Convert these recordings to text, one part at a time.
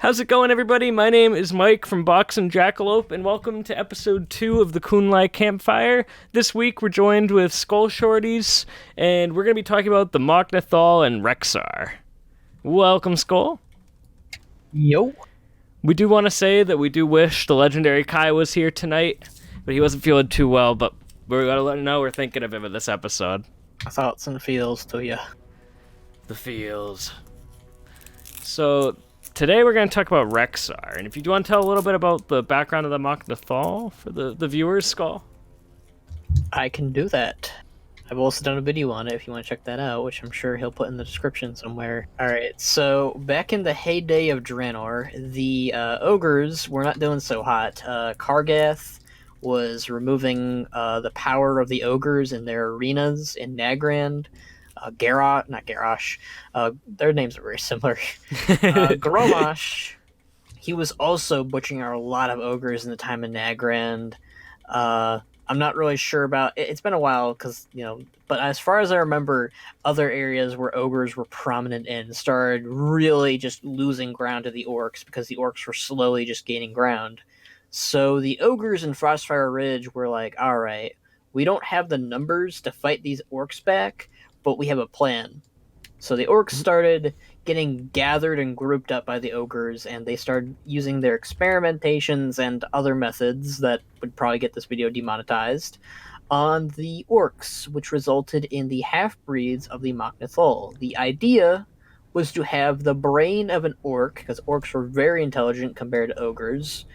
How's it going, everybody? My name is Mike from Box and Jackalope, and welcome to episode 2 of the Kun-Lai Campfire. This week, we're joined with Skoll Shorties, and we're going to be talking about the Mok'Nathal and Rexxar. Welcome, Skoll. Yo. We do want to say that we do wish the legendary Kai was here tonight, but he wasn't feeling too well, but we're going to let him know we're thinking of him in this episode. Thoughts and feels to ya. The feels. So, today we're going to talk about Rexxar, and if you do want to tell a little bit about the background of the Mok'Nathal for the viewers, Skoll? I can do that. I've also done a video on it if you want to check that out, which I'm sure he'll put in the description somewhere. Alright, so back in the heyday of Draenor, the ogres were not doing so hot. Kargath was removing the power of the ogres in their arenas in Nagrand. Garrosh, their names are very similar. Gromash, he was also butchering a lot of ogres in the time of Nagrand. I'm not really sure about it. It's been a while because, but as far as I remember, other areas where ogres were prominent in started really just losing ground to the orcs because the orcs were slowly just gaining ground. So the ogres in Frostfire Ridge were like, all right, we don't have the numbers to fight these orcs back, but we have a plan. So the orcs started getting gathered and grouped up by the ogres, and they started using their experimentations and other methods that would probably get this video demonetized on the orcs, which resulted in the half-breeds of the Mok'Nathal. The idea was to have the brain of an orc, because orcs were very intelligent compared to ogres,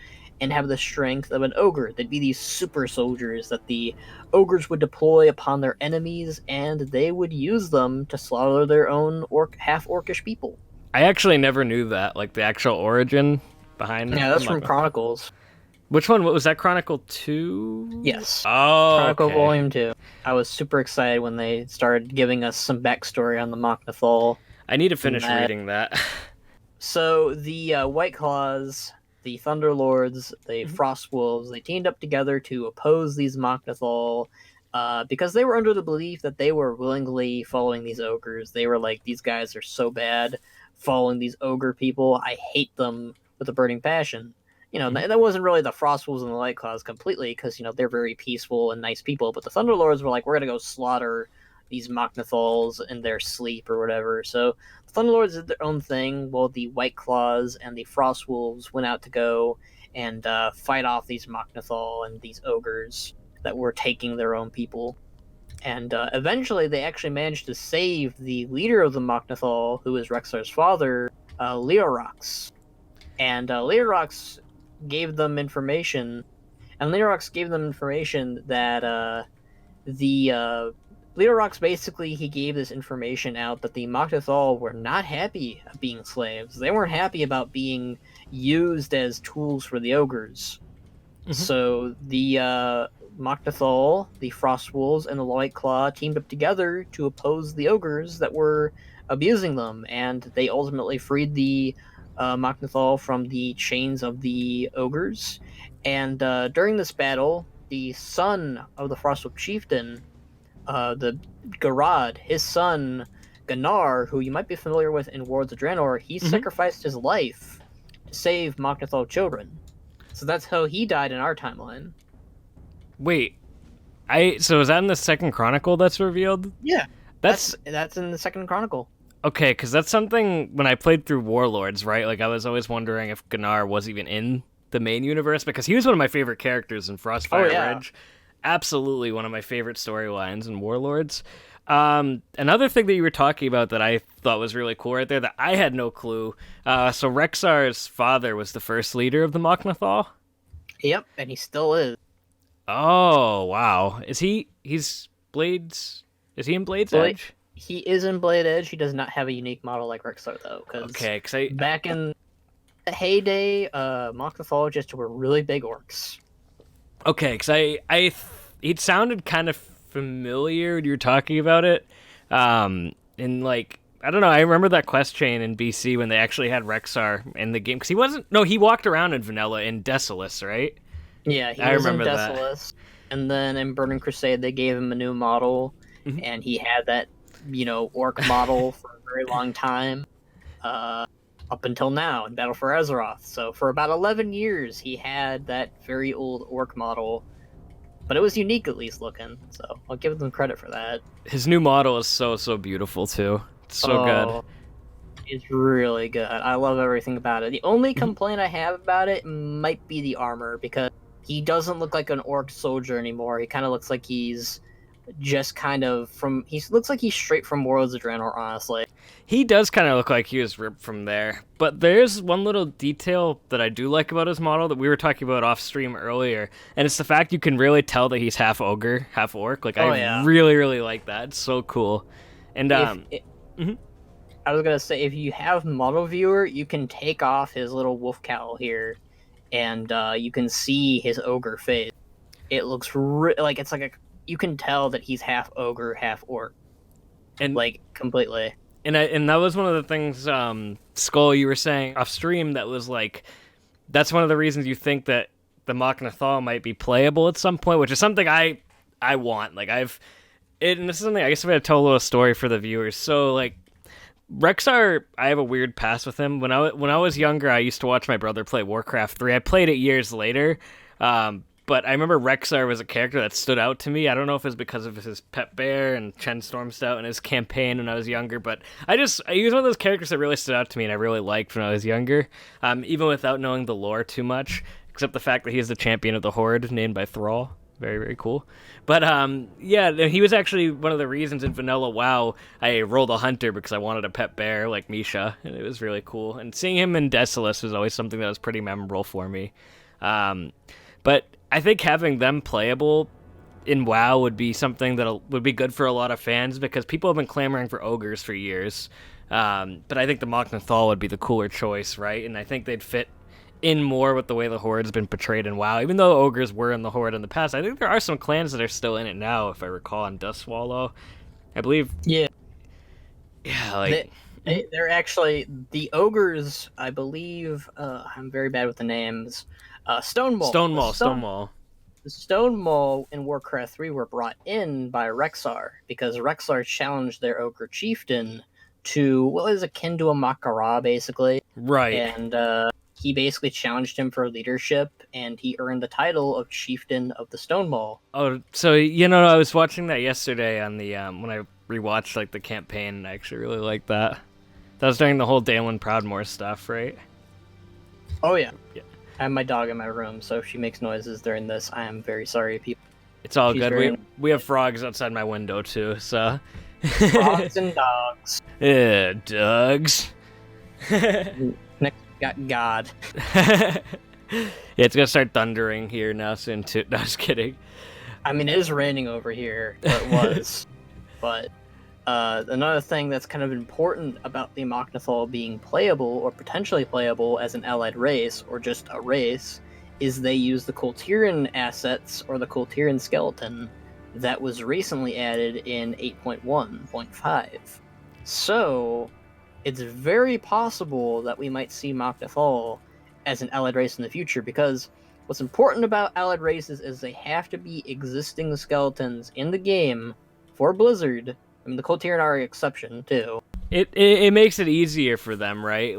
and have the strength of an ogre. They'd be these super soldiers that the ogres would deploy upon their enemies, and they would use them to slaughter their own half-orcish people. I actually never knew that, like the actual origin behind. Yeah, that's from Chronicles. Which one? What was that? Chronicle 2? Yes. Oh, Chronicle okay. Volume 2. I was super excited when they started giving us some backstory on the Mok'Nathal. I need to finish reading that. So the White Claws, the Thunderlords, the Frostwolves, they teamed up together to oppose these Mok'Nathal because they were under the belief that they were willingly following these ogres. They were like, these guys are so bad following these ogre people. I hate them with a burning passion. That wasn't really the Frostwolves and the White Claws completely because, they're very peaceful and nice people. But the Thunderlords were like, we're going to go slaughter these Mok'Nathals in their sleep or whatever. So the Thunderlords did their own thing, while the White Claws and the Frostwolves went out to go and fight off these Mok'Nathal and these ogres that were taking their own people. And eventually they actually managed to save the leader of the Mok'Nathal, who is Rexxar's father, Leorox. And Leorox gave them information, that Leorox basically, he gave this information out that the Mok'Nathal were not happy of being slaves. They weren't happy about being used as tools for the ogres. Mm-hmm. So the Mok'Nathal, the Frostwolves, and the White Claw teamed up together to oppose the ogres that were abusing them, and they ultimately freed the Mok'Nathal from the chains of the ogres. And during this battle, the son of the Frostwolf chieftain, the Garad, his son Ganar, who you might be familiar with in World of Draenor, he sacrificed his life to save Mok'Nathal children. So that's how he died in our timeline. Wait, so is that in the second chronicle that's revealed? Yeah, that's in the second chronicle. Okay, because that's something when I played through Warlords, right? Like I was always wondering if Ganar was even in the main universe because he was one of my favorite characters in Frostfire Ridge. Absolutely one of my favorite storylines in Warlords. Another thing that you were talking about that I thought was really cool right there that I had no clue. So Rexxar's father was the first leader of the Mok'Nathal? Yep, and he still is. Oh, wow. Is he in Blade's Edge? He is in Blade Edge. He does not have a unique model like Rexxar, though. Because back in the heyday, Mok'Nathal were really big orcs. Okay, because it sounded kind of familiar when you were talking about it. And like, I don't know, I remember that quest chain in BC when they actually had Rexxar in the game. Because he walked around in Vanilla in Desolus, right? Yeah, he was in Desolus. And then in Burning Crusade, they gave him a new model. And he had that, orc model for a very long time. up until now in Battle for Azeroth. So for about 11 years, he had that very old orc model, but it was unique at least looking. So I'll give them credit for that. His new model is so beautiful too. It's so good. It's really good. I love everything about it. The only complaint I have about it might be the armor, because he doesn't look like an orc soldier anymore. He kind of looks like he's just kind of from. He looks like he's straight from Worlds of Draenor, honestly. He does kind of look like he was ripped from there. But there's one little detail that I do like about his model that we were talking about off stream earlier, and it's the fact you can really tell that he's half ogre, half orc. Like, I really like that. It's so cool. And I was gonna say, if you have model viewer, you can take off his little wolf cowl here, and you can see his ogre face. It looks like it's like a. You can tell that he's half ogre, half orc, and like completely. And that was one of the things, Skoll, you were saying off stream, that was like, that's one of the reasons you think that the Mok'Nathal might be playable at some point, which is something I want. Like, and this is something, I guess I'm going to tell a little story for the viewers. So, like, Rexxar, I have a weird past with him. When I was younger, I used to watch my brother play Warcraft 3. I played it years later, but I remember Rexxar was a character that stood out to me. I don't know if it's because of his pet bear and Chen Stormstout and his campaign when I was younger, but he was one of those characters that really stood out to me and I really liked when I was younger, even without knowing the lore too much, except the fact that he is the champion of the Horde, named by Thrall. Very, very cool. But, yeah, he was actually one of the reasons in Vanilla WoW I rolled a hunter, because I wanted a pet bear like Misha, and it was really cool. And seeing him in Desolace was always something that was pretty memorable for me. But I think having them playable in WoW would be something that would be good for a lot of fans, because people have been clamoring for ogres for years. But I think the Mok'Nathal would be the cooler choice, right? And I think they'd fit in more with the way the Horde's been portrayed in WoW. Even though ogres were in the Horde in the past, I think there are some clans that are still in it now, if I recall, on Dustswallow. I believe... Yeah. Yeah, like... They're actually... The ogres, I believe... I'm very bad with the names... Stonemaul. The Stonemaul in Warcraft 3 were brought in by Rexxar, because Rexxar challenged their ogre chieftain to what is akin to a Makara, basically. Right. And he basically challenged him for leadership, and he earned the title of Chieftain of the Stonemaul. Oh, so, I was watching that yesterday on the, when I rewatched, like, the campaign, and I actually really liked that. That was during the whole Dalen Proudmoore stuff, right? Oh, yeah. Yeah. I have my dog in my room, so if she makes noises during this, I am very sorry, people. It's all good. We have frogs outside my window, too, so... Frogs and dogs. Yeah, dogs. Next, we got God. Yeah, it's gonna start thundering here now soon, too. No, just kidding. I mean, it is raining over here, or it was. But another thing that's kind of important about the Mok'Nathal being playable, or potentially playable as an allied race, or just a race, is they use the Kultiran assets, or the Kultiran skeleton, that was recently added in 8.1.5. So, it's very possible that we might see Mok'Nathal as an allied race in the future, because what's important about allied races is they have to be existing skeletons in the game for Blizzard. I mean, the Kultiran are an exception, too. It makes it easier for them, right?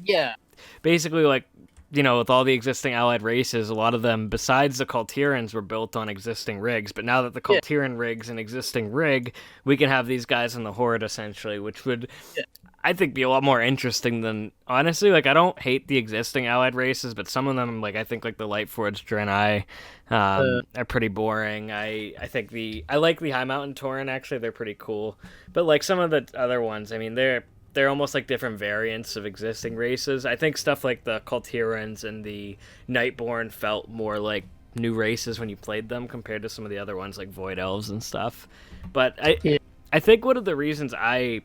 Yeah. Basically, with all the existing allied races, a lot of them, besides the Kultirans, were built on existing rigs. But now that the Kultiran rig's an existing rig, we can have these guys in the Horde, essentially, which would... Yeah. I think be a lot more interesting than, honestly, I don't hate the existing allied races, but some of them, I think the Lightforged Draenei are pretty boring. I think I like the High Mountain Tauren, actually, they're pretty cool. But some of the other ones, I mean, they're almost different variants of existing races. I think stuff like the Kultirans and the Nightborn felt more like new races when you played them compared to some of the other ones like Void Elves and stuff. But I think one of the reasons I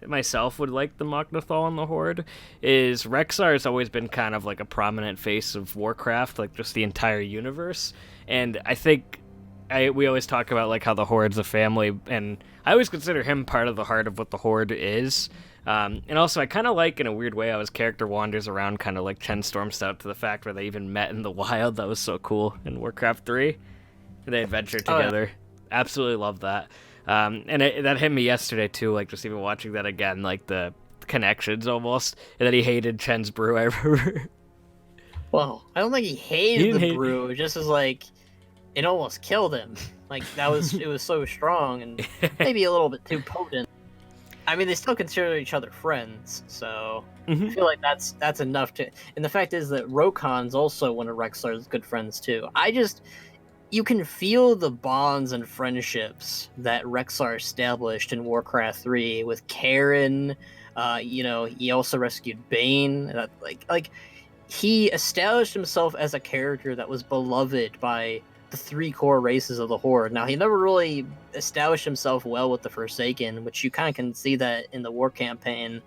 myself would like the Mok'Nathal and the Horde is Rexxar has always been kind of a prominent face of Warcraft, just the entire universe. And I think we always talk about how the Horde's a family, and I always consider him part of the heart of what the Horde is. And also I kind of in a weird way, how his character wanders around kind of like Chen Stormstout, to the fact where they even met in the wild. That was so cool in Warcraft 3. They adventured together. Oh, yeah. Absolutely love that. And that hit me yesterday too, just even watching that again, the connections almost, and that he hated Chen's brew. I remember. Well, I don't think he hated the brew. It just was like it almost killed him. Like it was so strong and maybe a little bit too potent. I mean, they still consider each other friends, so I feel like that's enough to. And the fact is that Rokan's also one of Rexxar's good friends too. You can feel the bonds and friendships that Rexxar established in Warcraft 3 with Karen. He also rescued Bane. Like he established himself as a character that was beloved by the three core races of the Horde. Now, he never really established himself well with the Forsaken, which you kind of can see that in the war campaign,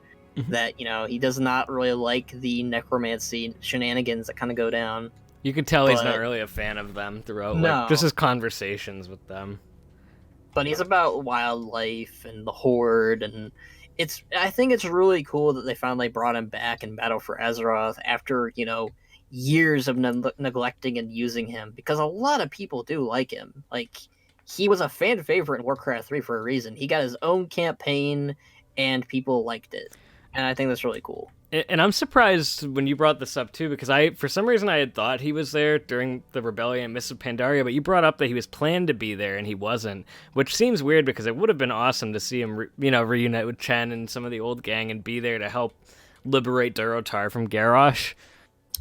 that, he does not really like the necromancy shenanigans that kind of go down. You can tell he's not really a fan of them throughout, just his conversations with them. But he's about wildlife and the Horde, and I think it's really cool that they finally brought him back in Battle for Azeroth after, years of neglecting and using him, because a lot of people do like him. Like, he was a fan favorite in Warcraft 3 for a reason. He got his own campaign, and people liked it. And I think that's really cool. And I'm surprised when you brought this up, too, because for some reason I had thought he was there during the Rebellion and Mists of Pandaria, but you brought up that he was planned to be there, and he wasn't, which seems weird, because it would have been awesome to see him, reunite with Chen and some of the old gang and be there to help liberate Durotar from Garrosh.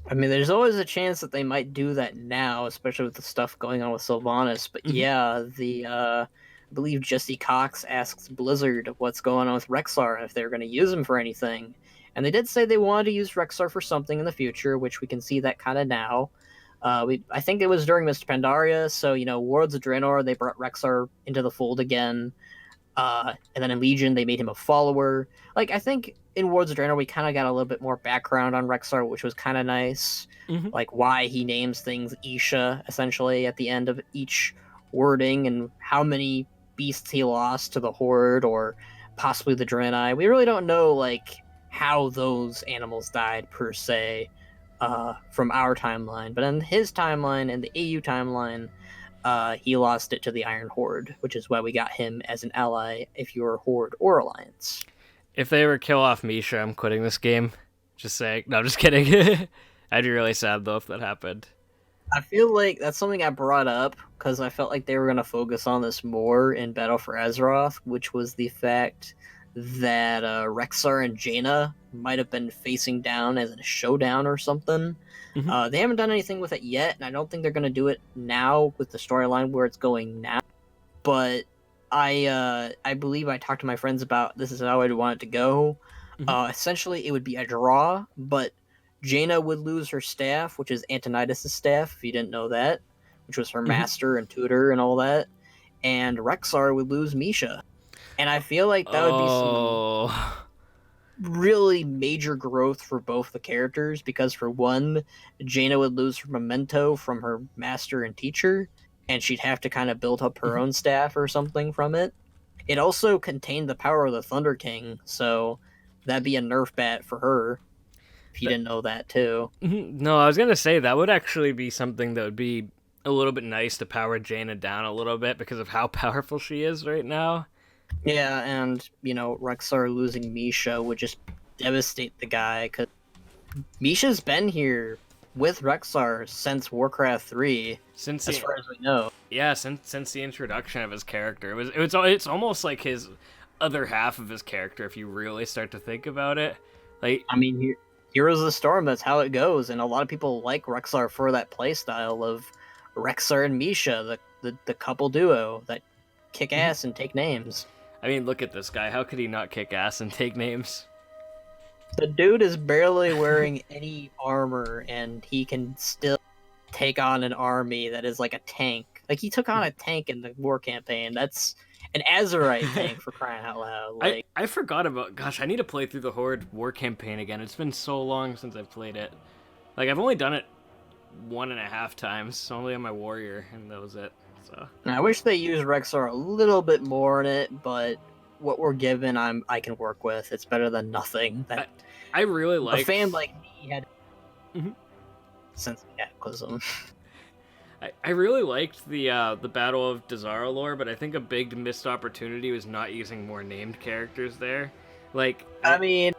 I mean, there's always a chance that they might do that now, especially with the stuff going on with Sylvanas, but yeah, I believe Jesse Cox asks Blizzard what's going on with Rexxar, if they're going to use him for anything. And they did say they wanted to use Rexxar for something in the future, which we can see that kind of now. I think it was during Mr. Pandaria, so, Worlds of Draenor, they brought Rexxar into the fold again. And then in Legion, they made him a follower. Like, I think in Worlds of Draenor, we kind of got a little bit more background on Rexxar, which was kind of nice. Like, why he names things Isha, essentially, at the end of each wording, and how many beasts he lost to the Horde, or possibly the Draenei. We really don't know, like, how those animals died per se from our timeline, but in his timeline and the AU timeline, he lost it to the Iron Horde, which is why we got him as an ally if you're Horde or Alliance. If they ever kill off Misha, I'm quitting this game. Just saying. No, I'm just kidding. I'd be really sad though if that happened. I feel like that's something I brought up because I felt like they were going to focus on this more in Battle for Azeroth, which was the fact that Rexxar and Jaina might have been facing down as a showdown or something. They haven't done anything with it yet, and I don't think they're going to do it now with the storyline where it's going now. But I believe I talked to my friends about this is how I'd want it to go. Essentially, it would be a draw, but Jaina would lose her staff, which is Antonidas' staff, if you didn't know that, which was her master and tutor and all that. And Rexxar would lose Misha. And I feel like that would be some really major growth for both the characters, because for one, Jaina would lose her memento from her master and teacher, and she'd have to kind of build up her own staff or something from it. It also contained the power of the Thunder King, so that'd be a nerf bat for her, if you didn't know that too. No, I was going to say that would actually be something that would be a little bit nice to power Jaina down a little bit because of how powerful she is right now. Yeah, and, Rexxar losing Misha would just devastate the guy, because Misha's been here with Rexxar since Warcraft 3, as far as we know. Yeah, since the introduction of his character. It's almost like his other half of his character, if you really start to think about it. Like, I mean, Heroes of the Storm, that's how it goes, and a lot of people like Rexxar for that playstyle of Rexxar and Misha, the couple duo that kick ass and take names. I mean, look at this guy. How could he not kick ass and take names? The dude is barely wearing any armor, and he can still take on an army that is like a tank. Like, he took on a tank in the war campaign. That's an Azerite tank, for crying out loud. Like, I forgot about... Gosh, I need to play through the Horde war campaign again. It's been so long since I've played it. Like, I've only done it 1.5 times, only on my warrior, and that was it. So I wish they used Rexxar a little bit more in it, but what we're given, I can work with. It's better than nothing. I really like a fan like me had since the Cataclysm. I really liked the Battle of Dazar'alor, but I think a big missed opportunity was not using more named characters there. Like, I mean,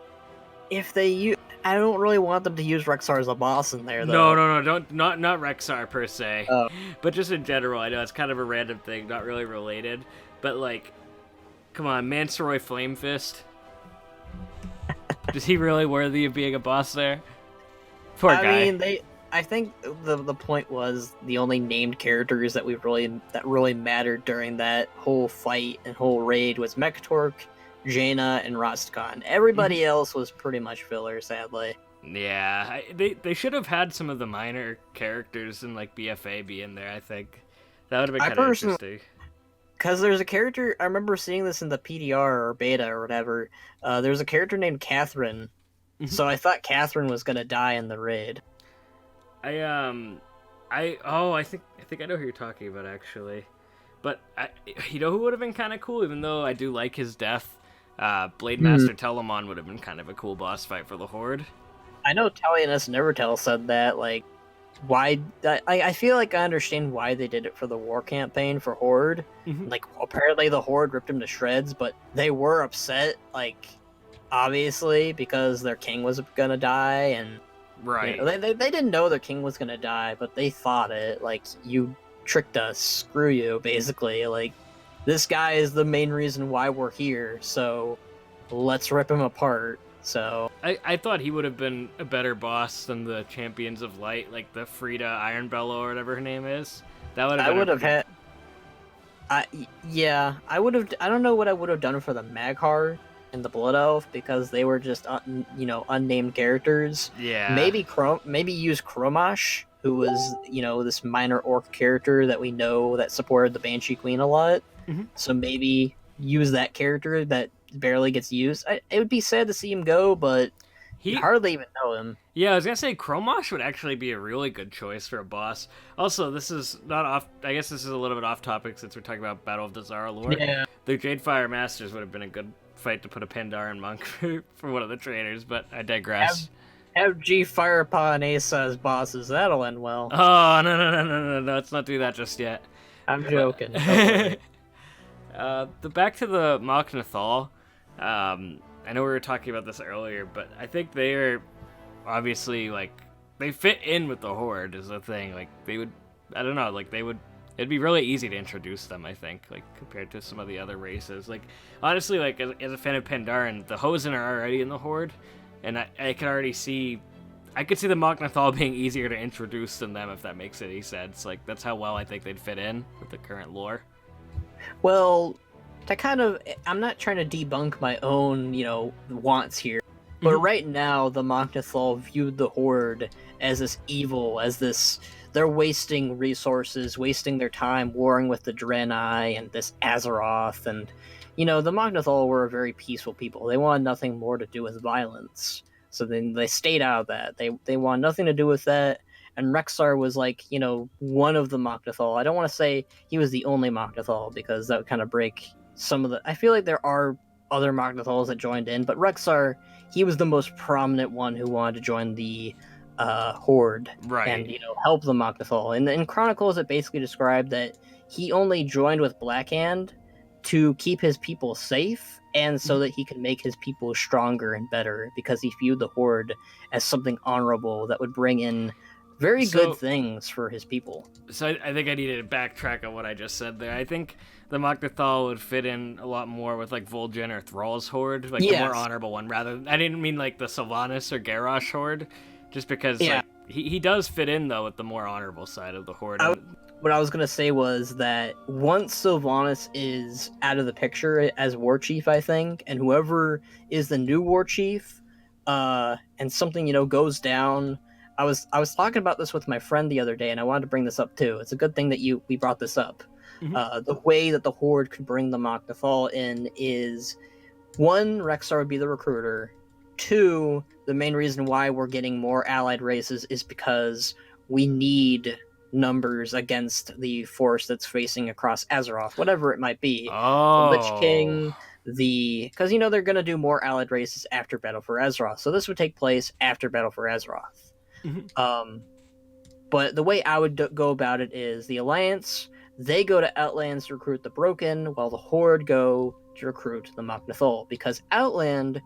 if they use, I don't really want them to use Rexxar as a boss in there, No, though. no, no, don't not Rexxar per se, Oh. but just in general. I know it's kind of a random thing, not really related, but like, come on, Mansaroy Flamefist. Is he really worthy of being a boss there? Poor guy. I mean, I think the point was the only named characters that really mattered during that whole fight and whole raid was Mektork, Jaina, and Rostcon. Everybody else was pretty much filler, sadly. Yeah, they should have had some of the minor characters in like BFA be in there. I think that would have been kind of interesting. Because there's a character, I remember seeing this in the PDR or beta or whatever. There's a character named Catherine, so I thought Catherine was gonna die in the raid. I think I know who you're talking about actually, but you know who would have been kind of cool, even though I do like his death. Blade Master Telemon would have been kind of a cool boss fight for the Horde. I know Talianus Nevertell said that, like, why... I feel like I understand why they did it for the war campaign for Horde. Like, apparently the Horde ripped him to shreds, but they were upset, like, obviously, because their king was gonna die, and... Right. You know, they didn't know their king was gonna die, but they thought it. Like, you tricked us, screw you, basically. Like, this guy is the main reason why we're here, so let's rip him apart. So I thought he would have been a better boss than the Champions of Light, like the Frida Ironbellow or whatever her name is. That would have. I would have had. I would have. I don't know what I would have done for the Maghar and the Blood Elf because they were just unnamed characters. Yeah. Maybe use Chromash, who was this minor orc character that we know that supported the Banshee Queen a lot. So maybe use that character that barely gets used. It would be sad to see him go, but you hardly even know him. Yeah, I was gonna say Chromash would actually be a really good choice for a boss. Also, this is not off. I guess this is a little bit off topic since we're talking about Battle of the Zara Lord. Yeah. The Jadefire Masters would have been a good fight to put a Pandaren monk for one of the trainers, but I digress. Have G Firepaw and Asa as bosses. That'll end well. Oh no! Let's not do that just yet. I'm joking. Back to the Mok'Nathal. I know we were talking about this earlier, but I think they are obviously like they fit in with the Horde is the thing. Like they would, I don't know, like they would. It'd be really easy to introduce them, I think, like compared to some of the other races. Like honestly, like as a fan of Pandaren, the Hosen are already in the Horde, and I could already see. I could see the Mok'Nathal being easier to introduce than them, if that makes any sense. Like that's how well I think they'd fit in with the current lore. Well, I'm not trying to debunk my own, wants here, but right now the Mok'Nathal viewed the Horde as this evil, they're wasting resources, wasting their time warring with the Draenei and this Azeroth, and, the Mok'Nathal were a very peaceful people. They wanted nothing more to do with violence, so then they stayed out of that. They wanted nothing to do with that. And Rexxar was like, one of the Mok'Nathal. I don't want to say he was the only Mok'Nathal because that would kind of break some of the... I feel like there are other Mok'Nathals that joined in, but Rexxar, he was the most prominent one who wanted to join the Horde. Right. And, help the Mok'Nathal. And in Chronicles, it basically described that he only joined with Blackhand to keep his people safe and so that he could make his people stronger and better because he viewed the Horde as something honorable that would bring in very good things for his people. So I think I needed to backtrack on what I just said there. I think the Mok'Nathal would fit in a lot more with like Vol'jin or Thrall's Horde, like the more honorable one. I didn't mean like the Sylvanas or Garrosh Horde, just because like, he does fit in though with the more honorable side of the Horde. What I was gonna say was that once Sylvanas is out of the picture as war chief, I think, and whoever is the new war chief, and something goes down. I was talking about this with my friend the other day, and I wanted to bring this up too. It's a good thing that we brought this up. The way that the Horde could bring the Mok'Nathal in is, 1, Rexxar would be the recruiter. 2, the main reason why we're getting more allied races is because we need numbers against the force that's facing across Azeroth, whatever it might be. Oh. The Lich King, because they're going to do more allied races after Battle for Azeroth. So this would take place after Battle for Azeroth. But the way I would go about it is the Alliance, they go to Outlands to recruit the Broken, while the Horde go to recruit the Mok'Nathal. Because Outland,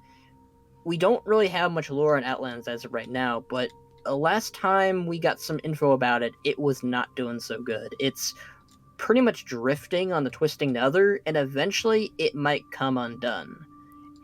we don't really have much lore on Outlands as of right now, but last time we got some info about it, it was not doing so good. It's pretty much drifting on the Twisting Nether, and eventually it might come undone.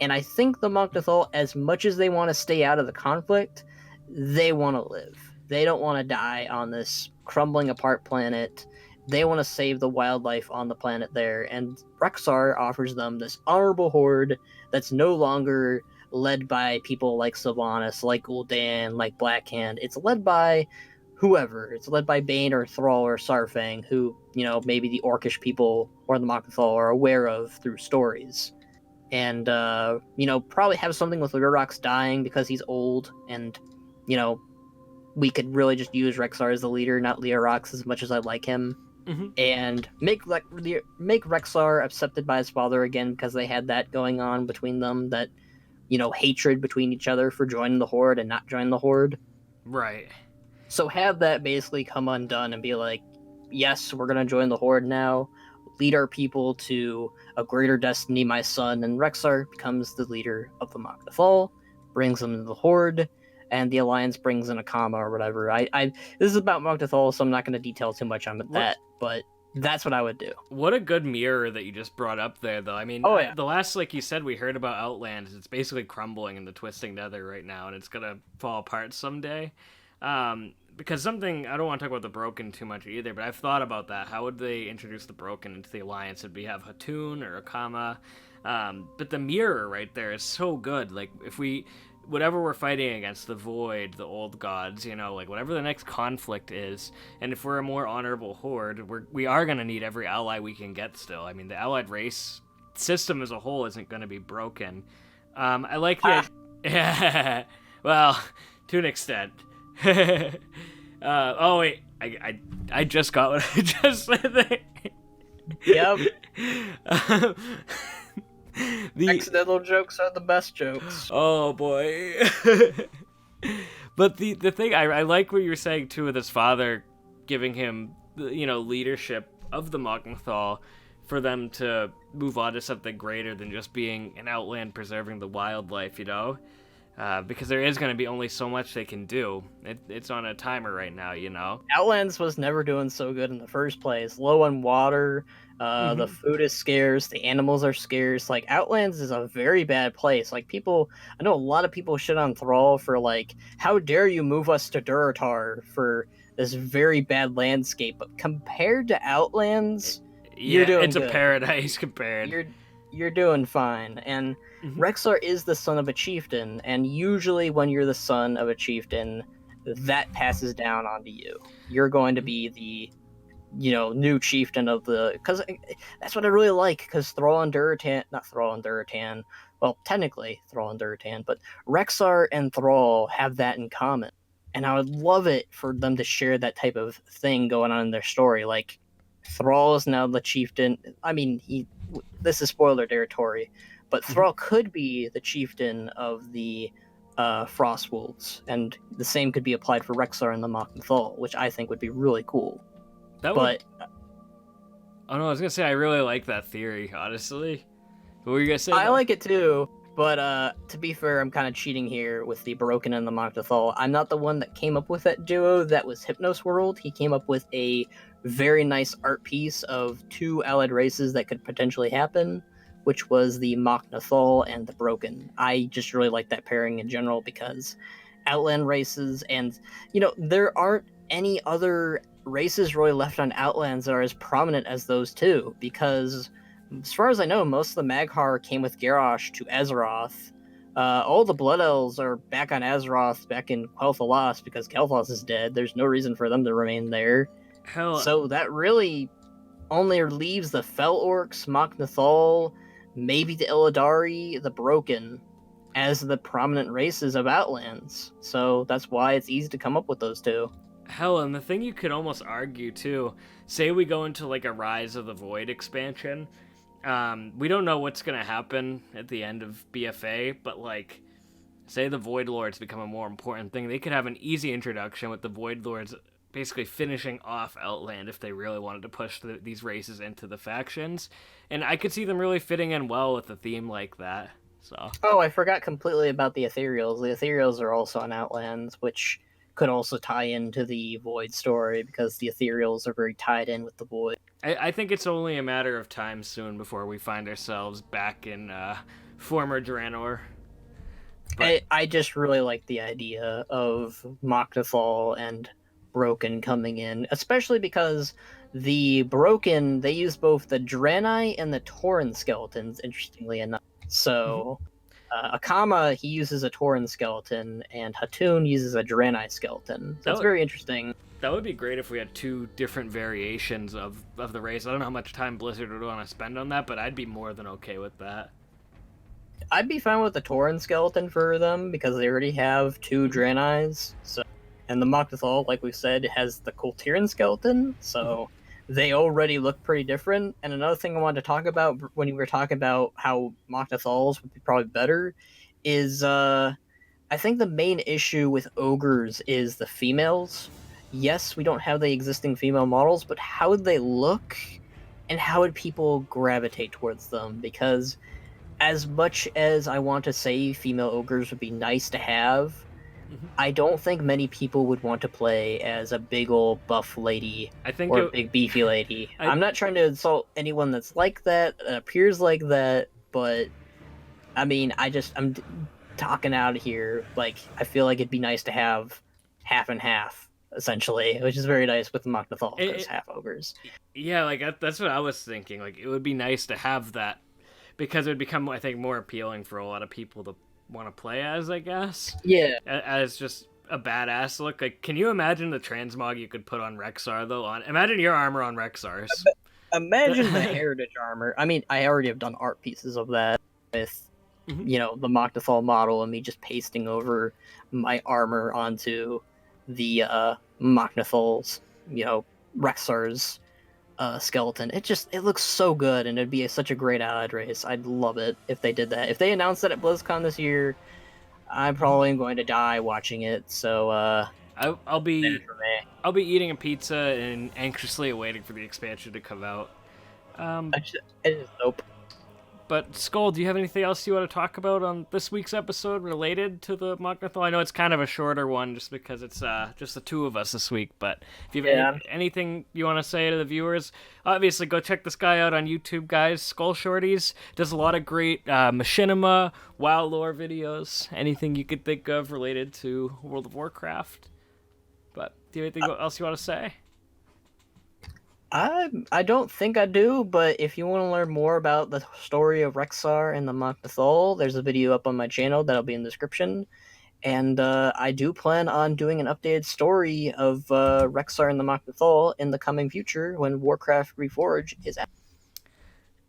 And I think the Mok'Nathal, as much as they want to stay out of the conflict, they want to live. They don't want to die on this crumbling apart planet. They want to save the wildlife on the planet there, and Rexxar offers them this honorable horde that's no longer led by people like Sylvanas, like Gul'dan, like Blackhand. It's led by whoever. It's led by Bane or Thrall or Sarfang, who, maybe the Orcish people or the Mok'Nathal are aware of through stories. And, probably have something with Leorox dying because he's old, and, we could really just use Rexxar as the leader, not Leorox, as much as I like him. Mm-hmm. And make Rexxar accepted by his father again, because they had that going on between them, that, hatred between each other for joining the Horde and not joining the Horde. Right. So have that basically come undone and be like, yes, we're going to join the Horde now, lead our people to a greater destiny, my son, and Rexxar becomes the leader of the Mok'Nathal, brings them to the Horde, and the Alliance brings in a comma or whatever. This is about Mok'Nathal, so I'm not going to detail too much on that, but that's what I would do. What a good mirror that you just brought up there, though. I mean, the last, like you said, we heard about Outlands, it's basically crumbling in the Twisting Nether right now, and it's going to fall apart someday. Because something, I don't want to talk about the Broken too much either, but I've thought about that. How would they introduce the Broken into the Alliance? Would we have Hatun or Akama? But the mirror right there is so good. Like, if whatever we're fighting against, the Void, the Old Gods, like whatever the next conflict is, and if we're a more honorable Horde, we are going to need every ally we can get still. I mean, the allied race system as a whole isn't going to be broken. I like the... well, to an extent. Oh wait, I just got what I just said there. Yep. The accidental jokes are the best jokes. Oh boy. But the thing I like what you were saying too, with his father giving him leadership of the Mok'Nathal for them to move on to something greater than just being an outland preserving the wildlife, because there is going to be only so much they can do. It's on a timer right now, Outlands was never doing so good in the first place. Low on water, the food is scarce, the animals are scarce. Like, Outlands is a very bad place. Like, I know a lot of people shit on Thrall for, like, how dare you move us to Durotar for this very bad landscape. But compared to Outlands, you're doing it's good. A paradise compared. You're doing fine. And Rexxar is the son of a chieftain, and usually when you're the son of a chieftain, that passes down onto you. You're going to be the, new chieftain of the... Because that's what I really like, because Thrall and Durotan... Well, technically Thrall and Durotan, but Rexxar and Thrall have that in common. And I would love it for them to share that type of thing going on in their story. Like, Thrall is now the chieftain. I mean, this is spoiler territory, but Thrall could be the chieftain of the Frost Wolves, and the same could be applied for Rexxar and the Mok'Nathal, which I think would be really cool. Oh no, I was gonna say I really like that theory, honestly. What were you gonna say? I like it too, but to be fair, I'm kind of cheating here with the Broken and the Mok'Nathal. I'm not the one that came up with that duo. That was Hypnos World. He came up with a very nice art piece of two allied races that could potentially happen, which was the Mok'Nathal and the Broken. I just really like that pairing in general, because outland races, and there aren't any other races really left on Outlands that are as prominent as those two, because as far as I know, most of the Mag'har came with Garrosh to Azeroth. All the Blood Elves are back on Azeroth, back in Quel'Thalas, because Quel'Thalas is dead. There's no reason for them to remain there. So that really only leaves the Fel Orcs, Mok'Nathal, maybe the Illidari, the Broken, as the prominent races of Outlands. So that's why it's easy to come up with those two. Hell, and the thing you could almost argue too, say we go into like a Rise of the Void expansion, we don't know what's going to happen at the end of BFA, but like, say the Void Lords become a more important thing, they could have an easy introduction with the Void Lords basically finishing off Outland if they really wanted to push these races into the factions. And I could see them really fitting in well with a theme like that. So. Oh, I forgot completely about the ethereals. The ethereals are also on Outlands, which could also tie into the Void story because the ethereals are very tied in with the Void. I think it's only a matter of time soon before we find ourselves back in former Draenor. But I just really like the idea of Mok'Nathal and Broken coming in, especially because the Broken, they use both the Draenei and the Tauren skeletons, interestingly enough. So, Akama, he uses a Tauren skeleton, and Hatun uses a Draenei skeleton. So it's very interesting. That would be great if we had two different variations of the race. I don't know how much time Blizzard would want to spend on that, but I'd be more than okay with that. I'd be fine with the Tauren skeleton for them because they already have two Draenei's. So, and the Mok'Nathal, like we said, has the Kultiran skeleton. So they already look pretty different. And another thing I wanted to talk about when we were talking about how Mok'Nathals would be probably better is I think the main issue with ogres is the females. Yes, we don't have the existing female models, but how would they look and how would people gravitate towards them? Because as much as I want to say female ogres would be nice to have, I don't think many people would want to play as a big old buff lady or a big beefy lady. I'm not trying to insult anyone that's like that, appears like that, but I mean, I'm talking out here. Like, I feel like it'd be nice to have half and half, essentially, which is very nice with the Mok'Nathal because half ogres. Yeah, like that's what I was thinking. Like, it would be nice to have that because it would become, I think, more appealing for a lot of people to want to play as, I guess. Yeah. As just a badass look. Like, can you imagine the transmog you could put on Rexxar, though? Imagine your armor on Rexxar's. Imagine the heritage armor. I mean, I already have done art pieces of that with, the Mok'Nathal model and me just pasting over my armor onto the Mok'Nathal's, Rexxar's skeleton. It looks so good, and it'd be such a great allied race. I'd love it if they did that. If they announced that at BlizzCon this year, I'm probably going to die watching it. So I'll be eating a pizza and anxiously awaiting for the expansion to come out. It is dope. But Skoll, do you have anything else you want to talk about on this week's episode related to the Mok'Nathal? I know it's kind of a shorter one just because it's just the two of us this week, but if you have anything you want to say to the viewers, obviously go check this guy out on YouTube, guys. Skoll Shorties does a lot of great machinima, WoW lore videos, anything you could think of related to World of Warcraft. But do you have anything else you want to say? I don't think I do, but if you want to learn more about the story of Rexxar and the Mok'Nathal, there's a video up on my channel that'll be in the description. And I do plan on doing an updated story of Rexxar and the Mok'Nathal in the coming future when Warcraft Reforged is out.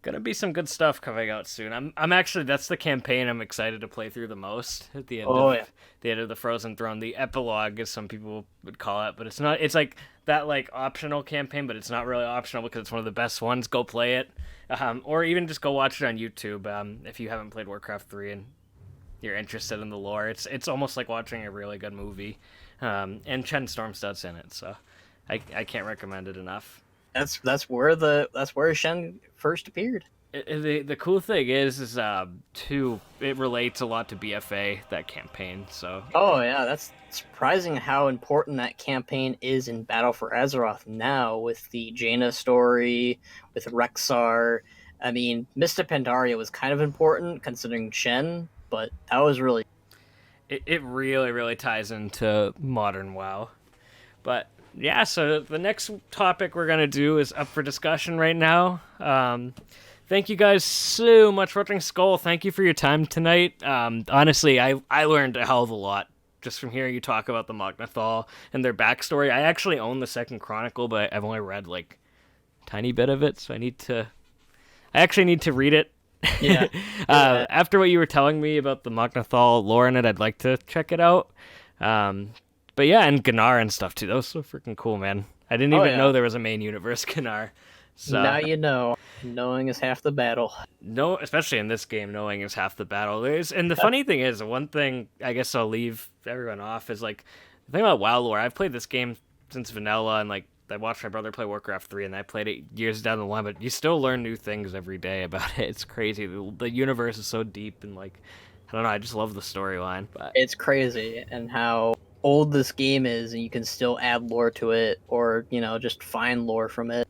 Gonna be some good stuff coming out soon. I'm actually, that's the campaign I'm excited to play through the most at the end the end of the Frozen Throne. The epilogue, as some people would call it, but it's not. It's like that optional campaign, but it's not really optional because it's one of the best ones. Go play it, or even just go watch it on YouTube if you haven't played Warcraft 3 and you're interested in the lore. It's almost like watching a really good movie, and Chen Stormstad's in it, so I can't recommend it enough. That's where Shen first appeared. The cool thing is too, it relates a lot to BFA, that campaign. So that's surprising how important that campaign is in Battle for Azeroth now with the Jaina story, with Rexxar. I mean, Mista Pandaria was kind of important considering Shen, but that was really it really, really ties into modern WoW. But yeah, so the next topic we're gonna do is up for discussion right now. Thank you guys so much for watching. Skoll, thank you for your time tonight. Honestly, I learned a hell of a lot just from hearing you talk about the Mok'Nathal and their backstory. I actually own the Second Chronicle, but I've only read a tiny bit of it, so I actually need to read it. Yeah. After what you were telling me about the Mok'Nathal lore in it, I'd like to check it out. But yeah, and Gunnar and stuff too. That was so freaking cool, man. I didn't even know there was a main universe Gunnar. So now you know. Knowing is half the battle. No, especially in this game, knowing is half the battle. And the funny thing is, one thing I guess I'll leave everyone off is the thing about WoW lore. I've played this game since vanilla, and I watched my brother play Warcraft 3, and I played it years down the line, but you still learn new things every day about it. It's crazy. The universe is so deep, and like, I don't know, I just love the storyline. But it's crazy, and how old this game is, and you can still add lore to it, or, you know, just find lore from it.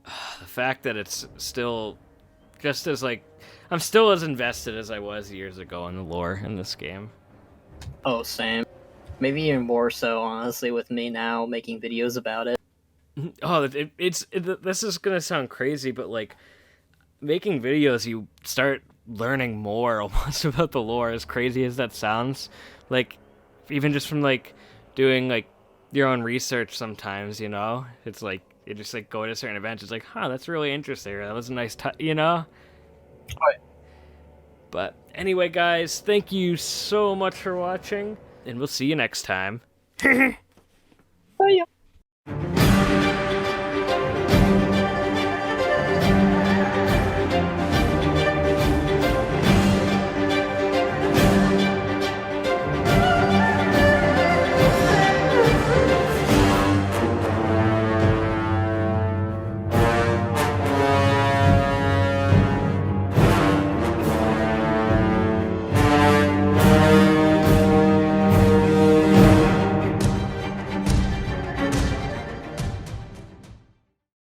The fact that it's still just as, like, I'm still as invested as I was years ago in the lore in this game. Oh, same. Maybe even more so, honestly, with me now making videos about it. Oh, this is gonna sound crazy, but like, making videos, you start learning more almost about the lore, as crazy as that sounds. Like, even just from like doing like your own research sometimes, you know, it's like you just like go to certain events, it's like, huh, that's really interesting, that was a nice you know. Right. But anyway, guys, thank you so much for watching, and we'll see you next time. Oh, yeah.